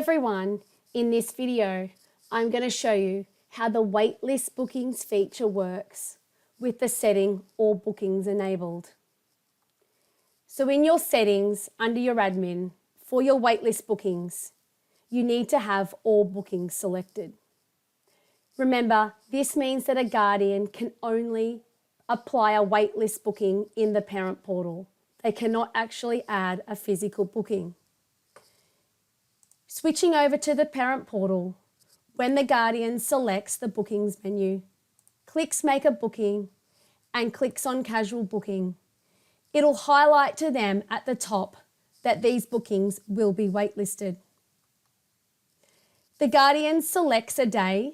everyone, in this video, I'm going to show you how the waitlist bookings feature works with the setting All Bookings Enabled. So in your settings under your admin for your waitlist bookings, you need to have all bookings selected. Remember, this means that a guardian can only apply a waitlist booking in the parent portal. They cannot actually add a physical booking. Switching over to the parent portal, when the guardian selects the bookings menu, clicks make a booking and clicks on casual booking, it'll highlight to them at the top that these bookings will be waitlisted. The guardian selects a day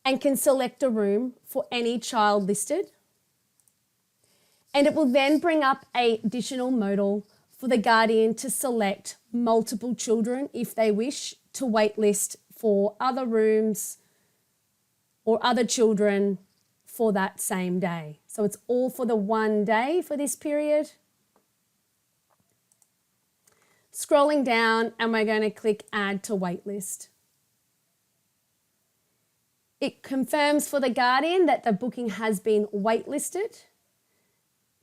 and can select a room for any child listed, and it will then bring up an additional modal for the guardian to select multiple children if they wish to waitlist for other rooms or other children for that same day. So it's all for the one day for this period. Scrolling down, and we're going to click Add to Waitlist. It confirms for the guardian that the booking has been waitlisted.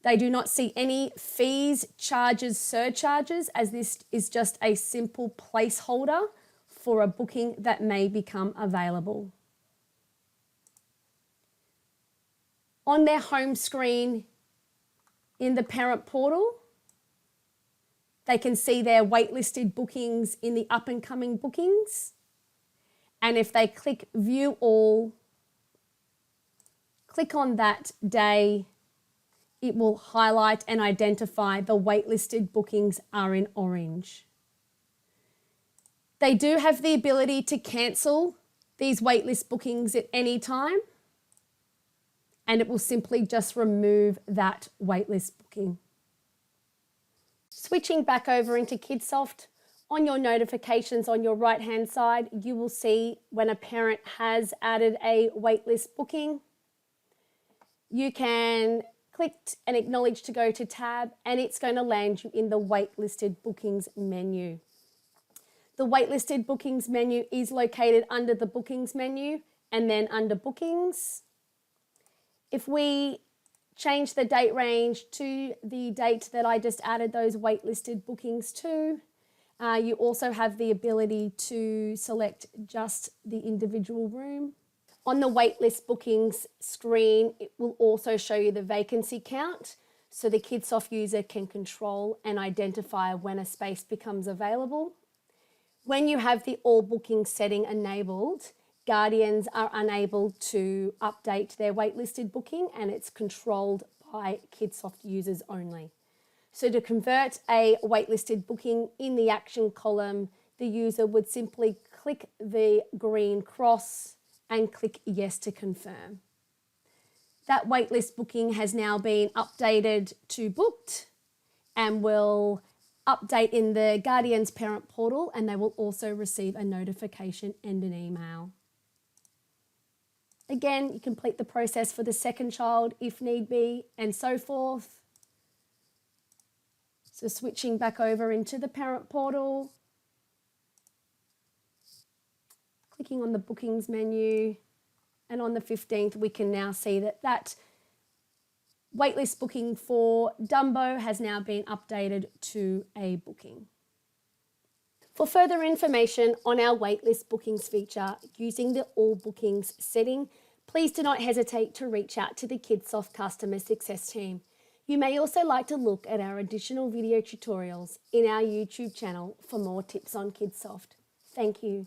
They do not see any fees, charges, surcharges, as this is just a simple placeholder for a booking that may become available. On their home screen in the parent portal, they can see their waitlisted bookings in the up and coming bookings. And if they click View All, click on that day, it will highlight and identify the waitlisted bookings are in orange. They do have the ability to cancel these waitlist bookings at any time, and it will simply just remove that waitlist booking. Switching back over into Kidsoft, on your notifications on your right-hand side, you will see when a parent has added a waitlist booking. You can click and acknowledge to go to tab, and it's going to land you in the waitlisted bookings menu. The waitlisted bookings menu is located under the bookings menu and then under bookings. If we change the date range to the date that I just added those waitlisted bookings to, you also have the ability to select just the individual room. On the waitlist bookings screen, it will also show you the vacancy count, so the Kidsoft user can control and identify when a space becomes available. When you have the all bookings setting enabled, guardians are unable to update their waitlisted booking, and it's controlled by Kidsoft users only. So to convert a waitlisted booking in the action column, the user would simply click the green cross and click Yes to confirm. That waitlist booking has now been updated to booked and will update in the Guardian's parent portal, and they will also receive a notification and an email. Again, you complete the process for the second child if need be, and so forth. So switching back over into the parent portal, clicking on the bookings menu, and on the 15th, we can now see that that waitlist booking for Dumbo has now been updated to a booking. For further information on our waitlist bookings feature using the All Bookings setting, please do not hesitate to reach out to the Kidsoft Customer Success team. You may also like to look at our additional video tutorials in our YouTube channel for more tips on Kidsoft. Thank you.